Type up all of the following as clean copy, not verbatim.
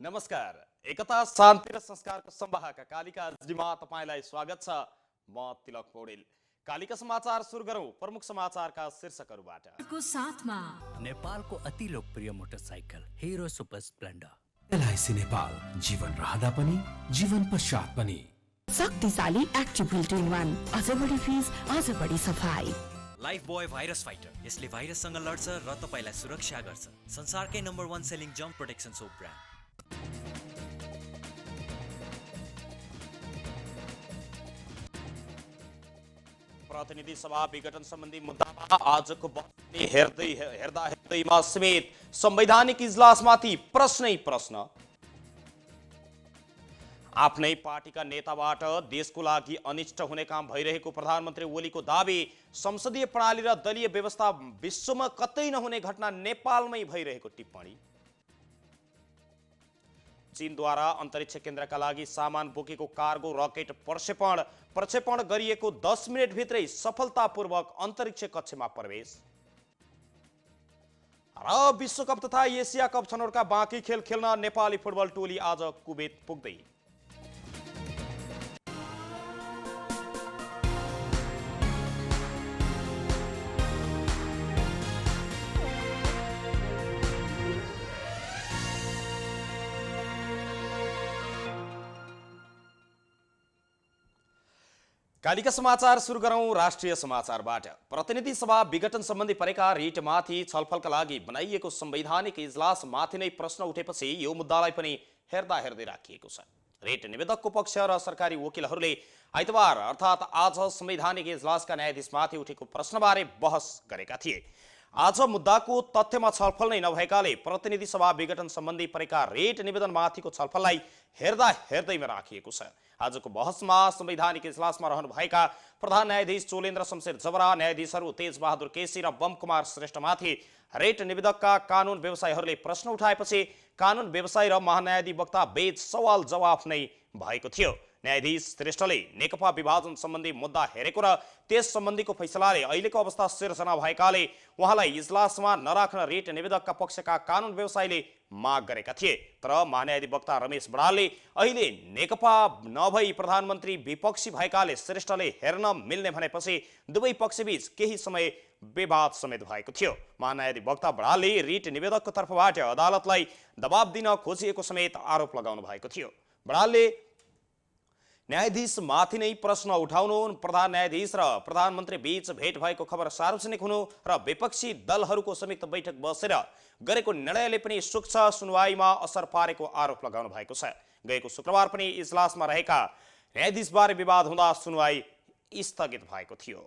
नमस्कार। एकता शान्ति र संस्कारको संवाहक कालिका एचडीमा तपाईलाई स्वागत छ। म तिलक पौडेल। कालिका समाचार सुरु गरौँ प्रमुख समाचारका शीर्षकहरूबाट। को साथमा नेपालको अति लोकप्रिय motorcycle hero super Splendor. LIC Nepal, जीवन रहँदा पनि जीवन पश्चात पनि। शक्तिशाली एक्टिभ बिल्ट इन वान, अझ बढी फिज, अझ बढी सफाई। लाइफ बोय भाइरस फाइटर, यसले भाइरससँग लड्छ र तपाईलाई सुरक्षा गर्छ। संसारकै नम्बर 1 सेलिङ जम्प प्रोटेक्सन सोप ब्रान्ड। प्रतिनिधि सभा विघटन सम्बन्धी मुद्दामा आजको बहस हेर्दैमा समेत संवैधानिक इजलासमाथि प्रश्नै प्रश्न। आफ्नै पार्टीका नेताबाट देशको लागि अनिष्ट हुने काम भइरहेको प्रधानमन्त्री ओलीको दाबी। संसदीय प्रणाली र दलीय व्यवस्था विश्वमा कतै नहुने घटना नेपालमै भइरहेको टिप्पणी। चीनद्वारा अन्तरिक्ष केन्द्रका लागि सामान बोकेको कार्गो रकेट प्रक्षेपण गरिएको 10 मिनेटभित्रै सफलतापूर्वक अन्तरिक्ष कक्षमा प्रवेश। र विश्वकप तथा एसिया कप छनौटका बाँकी खेल खेल्न नेपाली फुटबल टोली आज कुवेत पुग्दै। कालिका समाचार सुरु गरौँ राष्ट्रिय समाचारबाट। प्रतिनिधि सभा विघटन सम्बन्धी परेका रिटमाथि छलफलका लागि बनाइएको संवैधानिक इजलासमाथि नै प्रश्न उठेपछि यो मुद्दालाई पनि हेर्दै राखिएको छ। रिट निवेदकको पक्ष र सरकारी वकिलहरूले आइतबार अर्थात् आज संवैधानिक इजलासका न्यायाधीशमाथि उठेको प्रश्नबारे बहस गरेका थिए। आज मुद्दाको तथ्यमा छलफल नै नभएकाले प्रतिनिधि सभा विघटन सम्बन्धी परेका रिट निवेदनमाथिको छलफललाई हेर्दैमा राखिएको छ। आजको बहसमा संवैधानिक इजलासमा रहनुभएका प्रधान न्यायाधीश चोलेन्द्र शमशेर जबरा, न्यायाधीशहरू तेज बहादुर केसी र बम कुमार श्रेष्ठमाथि रेट निवेदकका कानुन व्यवसायीहरूले प्रश्न उठाएपछि कानुन व्यवसायी र महान्यायाधिवक्ता बीच सवाल जवाफ नै भएको थियो। न्यायाधीश श्रेष्ठले नेकपा विभाजन सम्बन्धी मुद्दा हेरेको र त्यस सम्बन्धीको फैसलाले अहिलेको अवस्था सिर्जना भएकाले उहाँलाई इजलासमा नराख्न रेट निवेदकका पक्षका कानुन व्यवसायीले माग गरेका थिए। तर महान्यायाधिवक्ता रमेश बडालले अहिले नेकपा नभई प्रधानमन्त्री विपक्षी भएकाले श्रेष्ठले हेर्न मिल्ने भनेपछि दुवै पक्षबीच केही समय विवाद समेत भएको थियो। महान्यायाधिवक्ता बडालले रिट निवेदकको तर्फबाट अदालतलाई दबाब दिन खोजिएको समेत आरोप लगाउनु भएको थियो। बडालले न्यायाधीश माथि नै प्रश्न उठाउनु, प्रधान न्यायाधीश र प्रधानमन्त्री बीच भेट भएको खबर सार्वजनिक हुनु र विपक्षी दलहरूको संयुक्त बैठक बसेर गरेको निर्णयले पनि सूक्ष्म सुनवाईमा असर पारेको आरोप लगाउनु भएको छ। गएको शुक्रबार पनि इजलासमा रहेका न्यायाधीशबारे विवाद हुँदा सुनवाई स्थगित भएको थियो।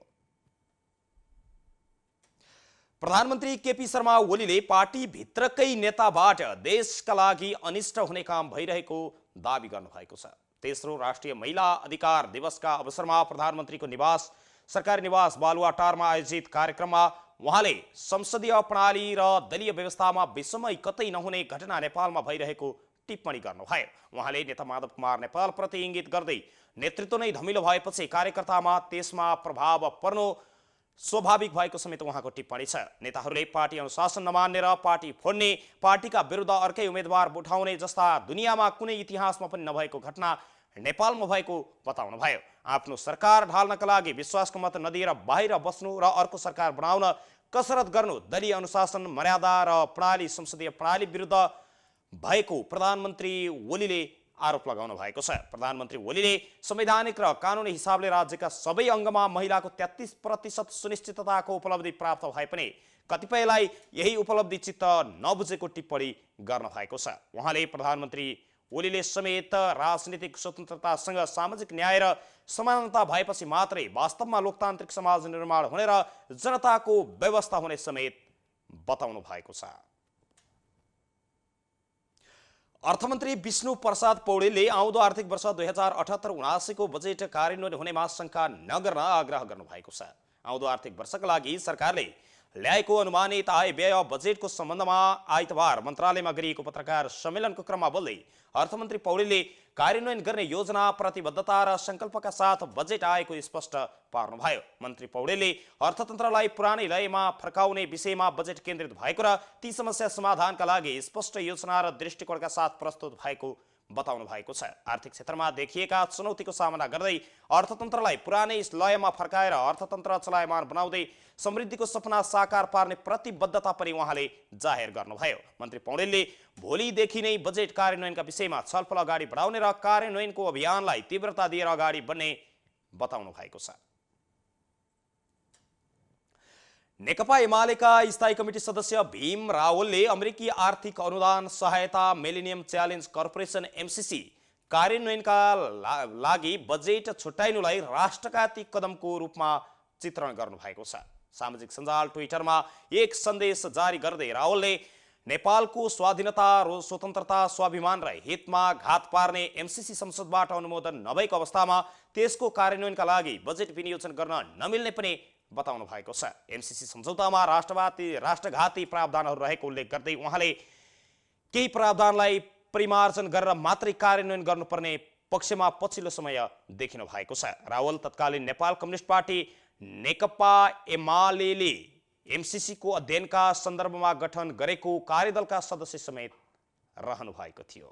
प्रधानमन्त्री केपी शर्मा ओलीले पार्टीभित्रकै नेताबाट देशका लागि अनिष्ट हुने काम भइरहेको दाबी गर्नुभएको छ। तेस्रो राष्ट्रिय महिला अधिकार दिवसका अवसरमा प्रधानमन्त्रीको निवास सरकारी निवास बालुवाटारमा आयोजित कार्यक्रममा उहाँले संसदीय प्रणाली र दलीय व्यवस्थामा विश्वमै कतै नहुने घटना नेपालमा भइरहेको टिप्पणी गर्नुभयो। उहाँले नेता माधव कुमार नेपालप्रति इङ्गित गर्दै नेतृत्व नै धमिलो भएपछि कार्यकर्तामा त्यसमा प्रभाव पर्नु स्वाभाविक भएको समेत उहाँको टिप्पणी छ। नेताहरूले पार्टी अनुशासन नमान्ने र पार्टी फोड्ने, पार्टीका विरुद्ध अर्कै उम्मेदवार उठाउने जस्ता दुनियाँमा कुनै इतिहासमा पनि नभएको घटना नेपालमा भएको बताउनुभयो। आफ्नो सरकार ढाल्नका लागि विश्वासको मत नदिएर बाहिर बस्नु र अर्को सरकार बनाउन कसरत गर्नु दलीय अनुशासन मर्यादा र प्रणाली संसदीय प्रणाली विरुद्ध भएको प्रधानमन्त्री ओलीले आरोप लगाउनु भएको छ। प्रधानमन्त्री ओलीले संवैधानिक र कानुनी हिसाबले राज्यका सबै अङ्गमा महिलाको 33% सुनिश्चितताको उपलब्धि प्राप्त भए पनि कतिपयलाई यही उपलब्धि चित्त नबुझेको टिप्पणी गर्नु भएको छ। उहाँले प्रधानमन्त्री ओलीले समेत राजनीतिक स्वतन्त्रतासँग सामाजिक न्याय र समानता भएपछि मात्रै वास्तवमा लोकतान्त्रिक समाज निर्माण हुने र जनताको व्यवस्था हुने समेत बताउनु भएको छ। अर्थमन्त्री विष्णु प्रसाद पौडेलले आउँदो आर्थिक वर्ष 2078-79 को बजेट कार्यान्वयन हुनेमा शंका नगर्न आग्रह गर्नुभएको छ। आउँदो आर्थिक वर्षका लागि सरकारले ल्याएको अनुमानित आय व्यय बजेटको सम्बन्धमा आइतबार मन्त्रालयमा गरिएको पत्रकार सम्मेलनको क्रममा बोल्दै अर्थमन्त्री पौडेलले कार्यान्वयन गर्ने योजना, प्रतिबद्धता र संकल्पका साथ बजेट आएको स्पष्ट पार्नुभयो। मन्त्री पौडेलले अर्थतन्त्रलाई पुरानै लयमा फर्काउने विषयमा बजेट केन्द्रित भएको र ती समस्या समाधानका लागि स्पष्ट योजना र दृष्टिकोणका साथ प्रस्तुत भएको बताउनु भएको छ। आर्थिक क्षेत्रमा देखिएका चुनौतीको सामना गर्दै अर्थतन्त्रलाई पुरानै लयमा फर्काएर अर्थतन्त्र चलायमान बनाउँदै समृद्धिको सपना साकार पार्ने प्रतिबद्धता पनि उहाँले जाहेर गर्नुभयो। मन्त्री पौडेलले भोलिदेखि नै बजेट कार्यान्वयनका विषयमा छलफल अगाडि बढाउने र कार्यान्वयनको अभियानलाई तीव्रता दिएर अगाडि बढ्ने बताउनु भएको छ। नेकपा एमालेका स्थायी कमिटी सदस्य भीम रावलले अमेरिकी आर्थिक अनुदान सहायता मिलेनियम च्यालेन्ज कर्पोरेसन एमसीसी कार्यान्वयनका लागि बजेट छुट्याइनुलाई राष्ट्रघाती कदमको रूपमा चित्रण गर्नुभएको छ। सामाजिक सञ्जाल ट्विटरमा एक सन्देश जारी गर्दै रावलले नेपालको स्वाधीनता, स्वतन्त्रता, स्वाभिमान र हितमा घात पार्ने एमसीसी संसदबाट अनुमोदन नभएको अवस्थामा त्यसको कार्यान्वयनका लागि बजेट विनियोजन गर्न नमिल्ने पनि बताउनु भएको छ। एमसीसी सम्झौतामा राष्ट्रघाती प्रावधानहरू रहेको उल्लेख गर्दै उहाँले केही प्रावधानलाई परिमार्जन गरेर मात्रै कार्यान्वयन गर्नुपर्ने पक्षमा पछिल्लो समय देखिनु भएको छ। रावल तत्कालीन नेपाल कम्युनिस्ट पार्टी नेकपा एमालेले एमसीसीको अध्ययनका सन्दर्भमा गठन गरेको कार्यदलका सदस्य समेत रहनु भएको थियो।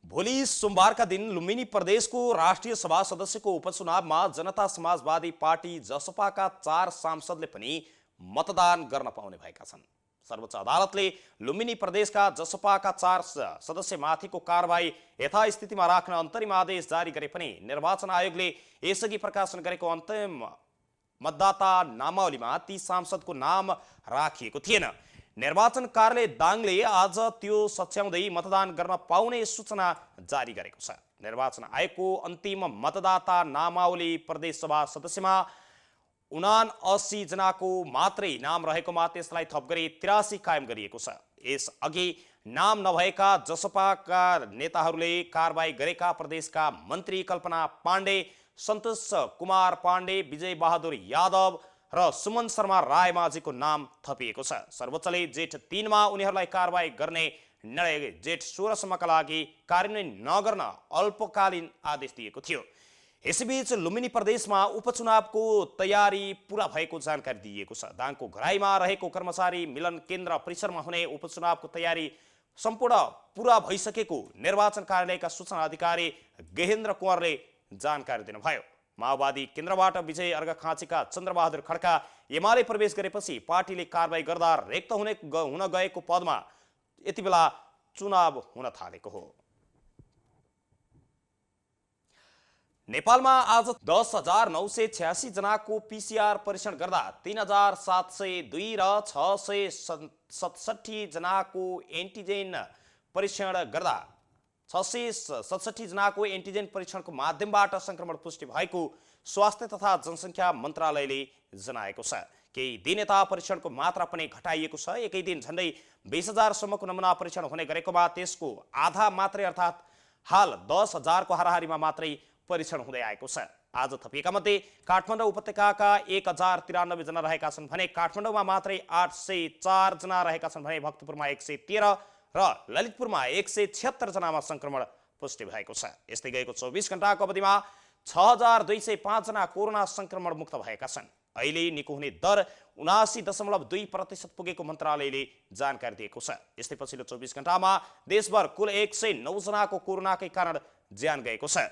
भोलि सोमबारका दिन लुम्बिनी प्रदेशको राष्ट्रिय सभा सदस्यको उपचुनावमा जनता समाजवादी पार्टी जसपाका 4 सांसदले पनि मतदान गर्न पाउने भएका छन्। सर्वोच्च अदालतले लुम्बिनी प्रदेशका जसपाका 4 सदस्यमाथिको कारबाही यथास्थितिमा राख्न अन्तरिम आदेश जारी गरे पनि निर्वाचन आयोगले यसअघि प्रकाशन गरेको अन्तिम मतदाता नामावलीमा ती सांसदको नाम राखिएको थिएन। निर्वाचन कार्यालय दाङले आज त्यो सच्याउँदै मतदान गर्न पाउने सूचना जारी गरेको छ। निर्वाचन आयोगको अन्तिम मतदाता नामावली प्रदेश सभा सदस्यमा 79 जनाको मात्रै नाम रहेकोमा त्यसलाई थप गरी 83 कायम गरिएको छ। यसअघि नाम नभएका जसपाका नेताहरूले कारबाही गरेका प्रदेशका मन्त्री कल्पना पाण्डे, सन्तोष कुमार पाण्डे, विजय बहादुर यादव र सुमन शर्मा रायमाझीको नाम थपिएको छ। सर्वोच्चले जेठ 3 मा उनीहरूलाई कारबाही गर्ने निर्णय जेठ 16 सम्मका लागि कार्यान्वयन नगर्न अल्पकालीन आदेश दिएको थियो। यसैबीच लुम्बिनी प्रदेशमा उपचुनावको तयारी पूरा भएको जानकारी दिइएको छ। दाङको घराईमा रहेको कर्मचारी मिलन केन्द्र परिसरमा हुने उपचुनावको तयारी सम्पूर्ण पूरा भइसकेको निर्वाचन कार्यालयका सूचना अधिकारी गेहेन्द्र कुँवरले जानकारी दिनुभयो। माओवादी केन्द्रबाट विजय अर्घखाँचीका चन्द्रबहादुर खड्का एमाले प्रवेश गरेपछि पार्टीले कारबाही गर्दा रिक्त हुन गएको पदमा यति बेला चुनाव हुन थालेको हो। नेपालमा आज 10,986 जनाको पीसीआर परीक्षण गर्दा 3,702 र 667 जनाको एन्टिजेन परीक्षण गर्दा 667 जनाको एन्टिजेन परीक्षणको माध्यमबाट संक्रमण पुष्टि भएको स्वास्थ्य तथा जनसङ्ख्या मन्त्रालयले जनाएको छ। केही दिन यता परीक्षणको मात्रा पनि घटाइएको छ। एकै दिन झन्डै 20,000 सम्मको नमुना परीक्षण हुने गरेकोमा त्यसको आधा मात्रै अर्थात् हाल 10,000 को हाराहारीमा मात्रै परीक्षण हुँदै आएको छ। आज थपिएका मध्ये काठमाडौँ उपत्यकाका 1,093 जना रहेका छन् भने काठमाडौँमा मात्रै 804 जना रहेका छन् भने भक्तपुरमा 113 र ललितपुरमा 176 जनामा संक्रमण पुष्टि भएको छ। यस्तै गएको 24 घण्टाको अवधिमा 6,205 जना कोरोना संक्रमण मुक्त भएका छन्। अहिले निको हुने दर 79.2% पुगेको मन्त्रालयले जानकारी दिएको छ। यस्तै पछिल्लो 24 घण्टामा देशभर कुल 109 जनाको कोरोनाकै कारण ज्यान गएको छ।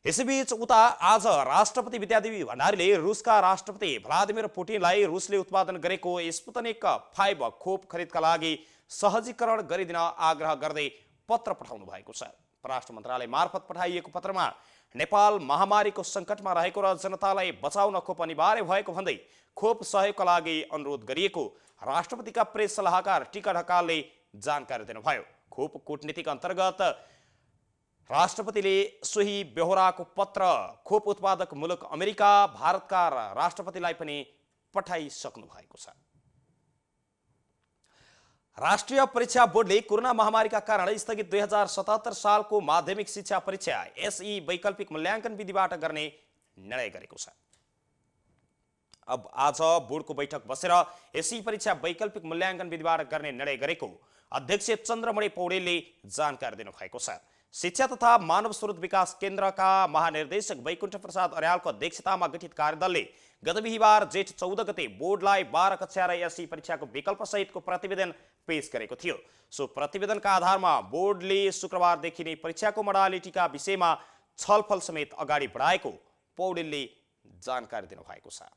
यसैबीच उता आज राष्ट्रपति विद्यादेवी भण्डारीले रुसका राष्ट्रपति भ्लादिमिर पुटिनलाई रुसले उत्पादन गरेको स्पुतनिक 5 खोप खरिदका लागि सहजीकरण गरिदिन आग्रह गर्दै पत्र पठाउनु भएको छ। परराष्ट्र मन्त्रालय मार्फत पठाइएको पत्रमा नेपाल महामारीको सङ्कटमा रहेको र जनतालाई बचाउन खोप अनिवार्य भएको भन्दै खोप सहयोगका लागि अनुरोध गरिएको राष्ट्रपतिका प्रेस सल्लाहकार टीका ढकालले जानकारी दिनुभयो। खोप कूटनीतिका अन्तर्गत राष्ट्रपतिले सोही बेहोराको पत्र खोप उत्पादक मुलुक अमेरिका, भारतका राष्ट्रपतिलाई पनि पठाइसक्नु भएको छ। राष्ट्रिय परीक्षा बोर्डले कोरोना महामारीका कारण स्थगित 2077 सालको माध्यमिक शिक्षा परीक्षा एसई वैकल्पिक मूल्याङ्कन विधिबाट गर्ने निर्णय गरेको छ। अब आज बोर्डको बैठक बसेर एसई परीक्षा वैकल्पिक मूल्याङ्कन विधिबाट गर्ने निर्णय गरेको अध्यक्ष चन्द्रमणि पौडेलले जानकारी दिनुभएको छ। शिक्षा तथा मानव स्रोत विकास केन्द्रका महानिर्देशक वैकुण्ठ प्रसाद अर्यालको अध्यक्षतामा गठित कार्यदलले गत बिहिबार जेठ 14 गते बोर्डलाई 12 कक्षा र एसई परीक्षाको विकल्प सहितको प्रतिवेदन पेश गरेको थियो। सो प्रतिवेदनका आधारमा बोर्डले शुक्रबारदेखि नै परीक्षाको मोडालिटीका विषयमा छलफल समेत अगाडि बढाएको पौडेलले जानकारी दिनुभएको छ।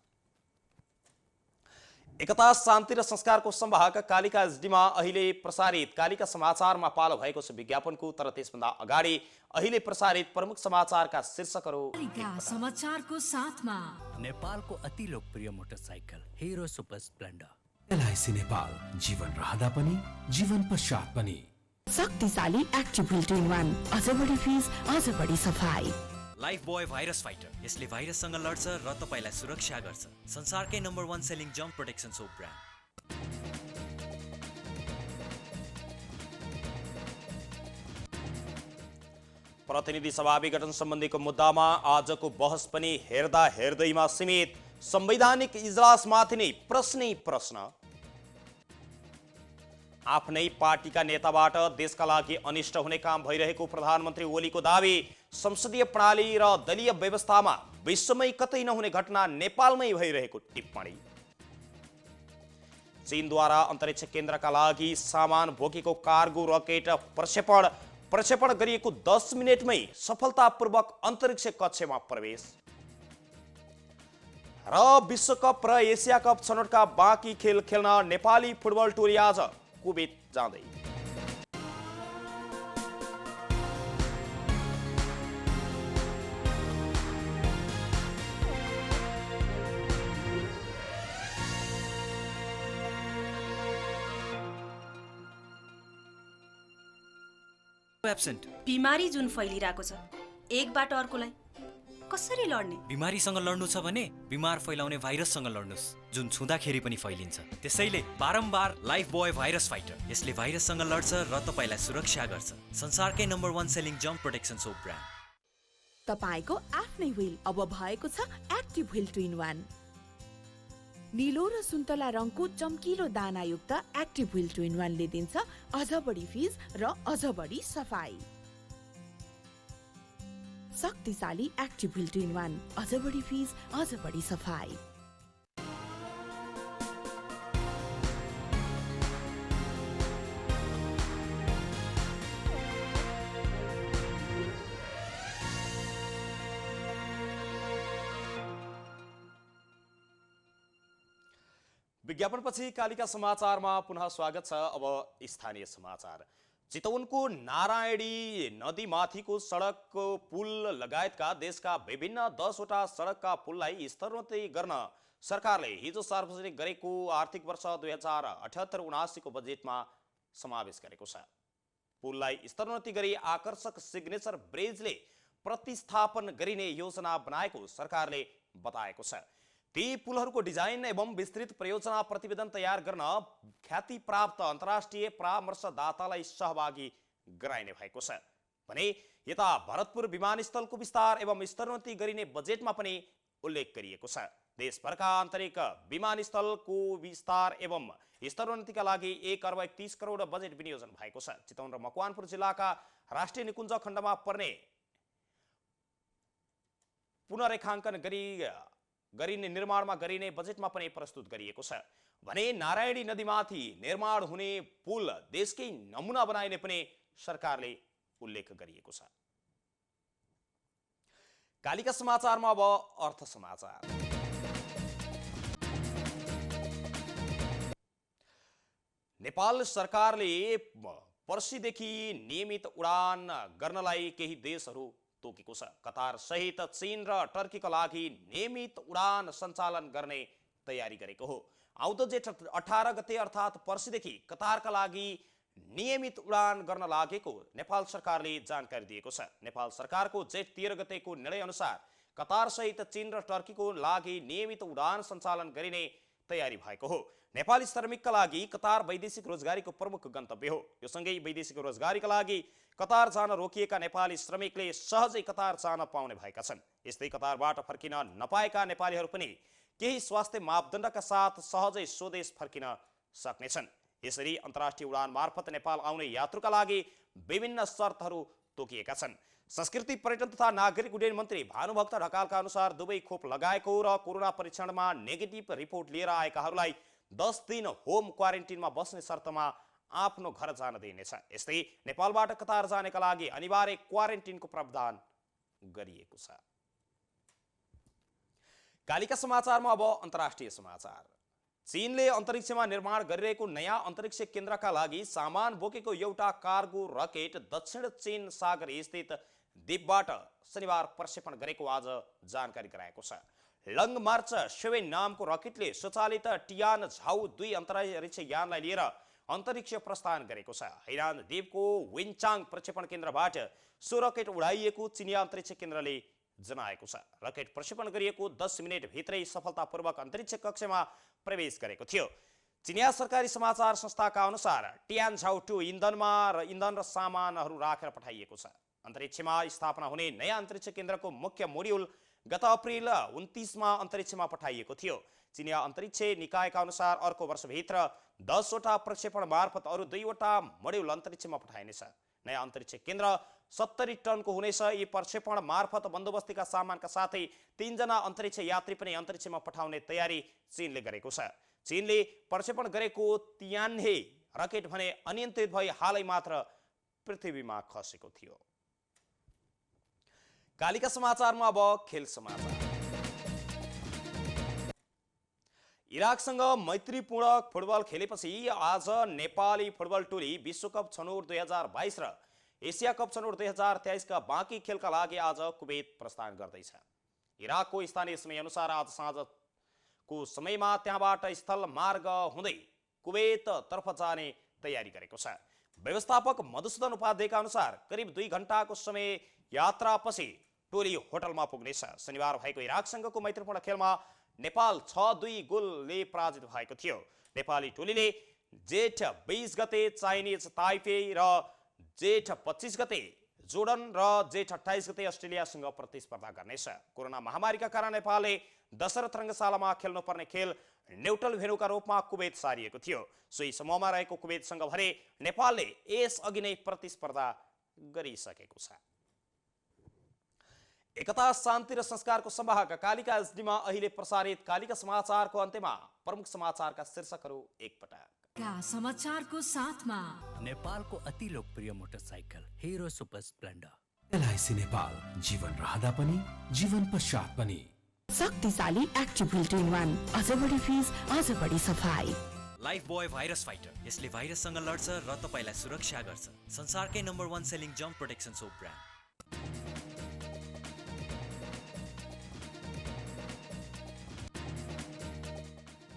एकता शान्ति र संस्कारको संवाहक कालिका एसडीमा अहिले प्रसारित कालिका समाचारमा पालो भएको छ विज्ञापनको। तर त्यसभन्दा अगाडि अहिले प्रसारित प्रमुख समाचारका शीर्षकहरू समाचारको साथमा नेपालको अति लोकप्रिय motorcycle hero super Splendor. LIC Nepal, जीवन रहँदा पनि जीवन पश्चात पनि। शक्तिशाली एक्टिभ हिल 1 अझ बढी फिज अझ बढी सफाई। लाइफ बोय भाइरस फाइटर, यसले भाइरससँग लड्छ र तपाईलाई सुरक्षा गर्छ। संसारकै नम्बर 1 सेलिङ जम्प प्रोटेक्सन सोप ब्रान्ड। प्रतिनिधि सभा विघटन सम्बन्धीको मुद्दामा आजको बहस पनि हेर्दा हेर्दैमा सीमित। संवैधानिक इजलासमाथि नै प्रश्नै प्रश्न। आफ्नै पार्टीका नेताबाट देशका लागि अनिष्ट हुने काम भइरहेको प्रधानमन्त्री ओलीको दावी। संसदीय प्रणाली र दलीय व्यवस्थामा विश्वमै कतै नहुने घटना नेपालमै भइरहेको टिप्पणी। चीनद्वारा अन्तरिक्ष केन्द्रका लागि सामान बोकेको कार्गो रकेट प्रक्षेपण गरिएको 10 मिनेटमै सफलतापूर्वक अन्तरिक्ष कक्षमा प्रवेश। र विश्वकप र एसिया कप छनौटका बाँकी खेल खेल्न नेपाली फुटबल टोली आज कुवेत जाँदै। एब्सेन्ट। बिमारी जुन फैलिरहेको छ एकबाट अर्कोलाई कसरी लड्ने? बिमारीसँग लड्नु छ भने बिमार फैलाउने भाइरससँग लड्नुस् जुन छुँदाखेरि पनि फैलिन्छ। त्यसैले बारम्बार लाइफ बोय भाइरस फाइटर, यसले भाइरससँग लड्छ र तपाईलाई सुरक्षा गर्छ। संसारकै नम्बर 1 सेलिङ जम्प प्रोटेक्सन सोप ब्रान्ड। तपाईको आफ्नै व्हील अब भएको छ एक्टिभ व्हील 2 in 1। नीलो र सुन्तला रङको चम्किलो दानायुक्त एक्टिभ व्हील 2 in 1 ले दिन्छ अझ बढी फिज र अझ बढी सफाई। शक्तिशाली एक्टिभ व्हील 2 in 1 अझ बढी फिज अझ बढी सफाई। विज्ञापनपछि कालिका समाचारमा पुनः स्वागत छ। अब स्थानीय समाचार। चितवनको नारायणी नदीमाथिको सडकको पुल लगायतका देशका विभिन्न 10 वटा सडकका पुललाई स्तरोन्नति गर्न सरकारले हिजो सार्वजनिक गरेको आर्थिक वर्ष 2078-79 को बजेटमा समावेश गरेको छ। पुललाई स्तरोन्नति गरी आकर्षक सिग्नेचर ब्रिजले प्रतिस्थापन गरिने योजना बनाएको सरकारले बताएको छ। ती पुलहरूको डिजाइन एवं विस्तृत परियोजना प्रतिवेदन तयार गर्न ख्याति प्राप्त अन्तर्राष्ट्रिय परामर्शदातालाई सहभागी गराइने भएको छ भने यता भरतपुर विमानस्थलको विस्तार एवं स्तरोन्नति गरिने बजेटमा पनि उल्लेख गरिएको छ। देशभरका आन्तरिक विमानस्थलको विस्तार एवं स्तरोन्नतिका लागि 1 अर्ब 31 करोड बजेट विनियोजन भएको छ। चितवन र मकवानपुर जिल्लाका राष्ट्रिय निकुञ्ज खण्डमा पर्ने पुनरेखाङ्कन गरिने निर्माणमा गरिने बजेटमा पनि प्रस्तुत गरिएको छ भने नारायणी नदीमाथि निर्माण हुने पुल देशकै नमुना बनाइने पनि सरकारले उल्लेख गरिएको छ। कालिका समाचारमा अब अर्थ समाचार। नेपाल सरकारले पर्सिदेखि नियमित उडान गर्नलाई केही देशहरू तोकेको छ। कतार सहित चीन र टर्कीका लागि नियमित उडान सञ्चालन गर्ने तयारी गरेको हो। आउँदो जेठ 18 गते अर्थात् पर्सिदेखि कतारका लागि नियमित उडान गर्न लागेको नेपाल सरकारले जानकारी दिएको छ। नेपाल सरकारको जेठ 13 गतेको निर्णय अनुसार कतार सहित चीन र टर्कीको लागि नियमित उडान सञ्चालन गरिने तयारी भएको हो। नेपाली श्रमिकका लागि कतार वैदेशिक रोजगारीको प्रमुख गन्तव्य हो। यो सँगै वैदेशिक रोजगारीका लागि कतार जान रोकिएका नेपाली श्रमिकले सहजै कतार जान पाउने भएका छन्। यस्तै कतारबाट फर्किन नपाएका नेपालीहरू पनि केही स्वास्थ्य मापदण्डका साथ सहजै स्वदेश फर्किन सक्नेछन्। यसरी अन्तर्राष्ट्रिय उडान मार्फत नेपाल आउने यात्रुका लागि विभिन्न शर्तहरू तोकिएका छन्। संस्कृति पर्यटन तथा नागरिक उड्डयन मन्त्री भानुभक्त ढकालका अनुसार दुवै खोप लगाएको र कोरोना परीक्षणमा नेगेटिभ रिपोर्ट लिएर आएकाहरूलाई 10 दिन होम क्वारेन्टिनमा बस्ने शर्तमा आफ्नो घर जान दिइनेछ। यस्तै नेपालबाट कतार जानेका लागि अनिवार्य क्वारेन्टिनको प्रावधान गरिएको छ। कालिका समाचारमा अब अन्तर्राष्ट्रिय समाचार। चीनले अन्तरिक्षमा निर्माण गरिरहेको नयाँ अन्तरिक्ष केन्द्रका लागि सामान बोकेको एउटा कार्गो रकेट दक्षिण चीन सागर स्थित द्वीपबाट शनिबार प्रक्षेपण गरेको आज जानकारी गराएको छ। लङ मार्च 7 नामको रकेटले स्वचालित टियान झाउ 2 अन्तरिक्ष यानलाई लिएर अन्तरिक्ष प्रस्थान गरेको छ। हैरान द्वीपको विन्चाङ प्रक्षेपण केन्द्रबाट सो रकेट उडाइएको चिनिया अन्तरिक्ष केन्द्रले जनाएको छ। रकेट प्रक्षेपण गरिएको 10 मिनेट भित्रै सफलतापूर्वक अन्तरिक्ष कक्षमा प्रवेश गरेको थियो। चिनिया सरकारी समाचार संस्थाका अनुसार टियान झाउ 2 इन्धन र सामानहरू राखेर पठाइएको छ। अन्तरिक्षमा स्थापना हुने नयाँ अन्तरिक्ष केन्द्रको मुख्य मोड्युल गत अप्रिल 29 मा अन्तरिक्षमा पठाइएको थियो। चिनिया अन्तरिक्ष निकायका अनुसार अर्को वर्षभित्र 10 वटा प्रक्षेपण मार्फत अरू 2 वटा मोड्युल अन्तरिक्षमा पठाइनेछ। नयाँ अन्तरिक्ष केन्द्र 70 टनको हुनेछ। यी प्रक्षेपण मार्फत बन्दोबस्तीका सामानका साथै 3 जना अन्तरिक्ष यात्री पनि अन्तरिक्षमा पठाउने तयारी चीनले गरेको छ। चीनले प्रक्षेपण गरेको तियान्हे रकेट भने अनियन्त्रित भई हालै मात्र पृथ्वीमा खसेको थियो। कालिका समाचारमा अब खेल समाचार। इराकसँग मैत्रीपूर्ण फुटबल खेलेपछि आज नेपाली फुटबल टोली विश्वकप छनौट 2022 र एसिया कप छनौट 2023 का बाँकी खेलका लागि आज कुवेत प्रस्थान गर्दैछ। इराकको स्थानीय समय अनुसार आज साँझको समयमा त्यहाँबाट स्थल मार्ग हुँदै कुवेत तर्फ जाने तयारी गरेको छ। व्यवस्थापक मधुसूदन उपाध्यायका अनुसार करिब 2 घण्टाको समय यात्रापछि टोली होटलमा पुग्नेछ। शनिबार भएको इराकसँगको मैत्रीपूर्ण खेलमा नेपाल 6-2 गोलले पराजित भएको थियो। नेपाली टोलीले जेठ 20 गते चाइनिज ताइपे र जेठ 25 गते जोर्डन र जेठ 28 गते अस्ट्रेलियासँग प्रतिस्पर्धा गर्नेछ। कोरोना महामारीका कारण नेपालले दशरथ रङ्गशालामा खेल्नुपर्ने खेल न्युट्रल भेन्यूका रूपमा कुवेत सारिएको थियो। सोही समूहमा रहेको कुवेतसँग भने नेपालले यस अघि नै प्रतिस्पर्धा गरिसकेको छ। एकता शान्ति र संस्कारको संवाहक कालिका एसडीमा अहिले प्रसारित कालिका समाचारको अन्त्यमा प्रमुख समाचारका शीर्षकहरू एकपटक। समाचारको साथमा नेपालको अति लोकप्रिय motorcycle hero super Splendor. LIC Nepal, जीवन रहँदा पनि जीवन पश्चात पनि। शक्तिशाली एक्टिभ व्हील 2-in-1, अझ बढी फिज, अझ बढी सफाई। लाइफ बोय भाइरस फाइटर, यसले भाइरससँग लड्छ र तपाईलाई सुरक्षा गर्छ। संसारकै नम्बर 1 सेलिङ जम्प प्रोटेक्सन सोप ब्रान्ड।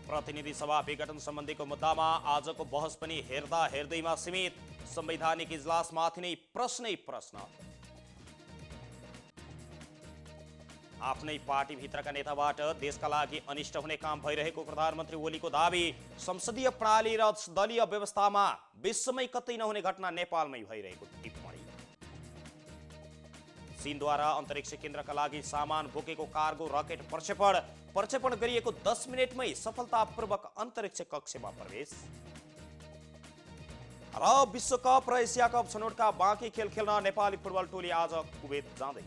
प्रतिनिधि सभा विघटन सम्बन्धीको मुद्दामा आजको बहस पनि हेर्दा हेर्दैमा सीमित। संवैधानिक इजलासमाथि नै प्रश्नै प्रश्न। आफ्नै पार्टीभित्रका नेताबाट देशका लागि अनिष्ट हुने काम भइरहेको प्रधानमन्त्री ओलीको दावी। संसदीय प्रणाली र दलीय व्यवस्थामा विश्वमै कतै नहुने घटना नेपालमै भइरहेको टिप्पणी। चीनद्वारा अन्तरिक्ष केन्द्रका लागि सामान बोकेको कार्गो रकेट प्रक्षेपण गरिएको 10 मिनेटमै सफलतापूर्वक अन्तरिक्ष कक्षमा प्रवेश। र विश्वकप र एसिया कप छनौटका बाँकी खेल खेल्न नेपाली फुटबल टोली आज कुवेत जाँदै।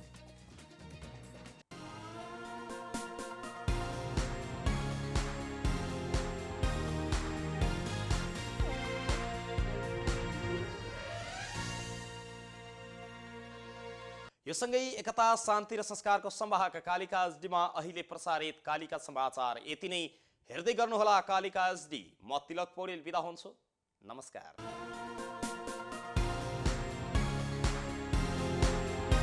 यो सँगै एकता शान्ति र संस्कारको संवाहक कालिका एसडीमा अहिले प्रसारित कालिका समाचार यति नै। हेर्दै गर्नुहोला कालिका एसडी। म तिलक पौडेल बिदा हुन्छु। नमस्कार।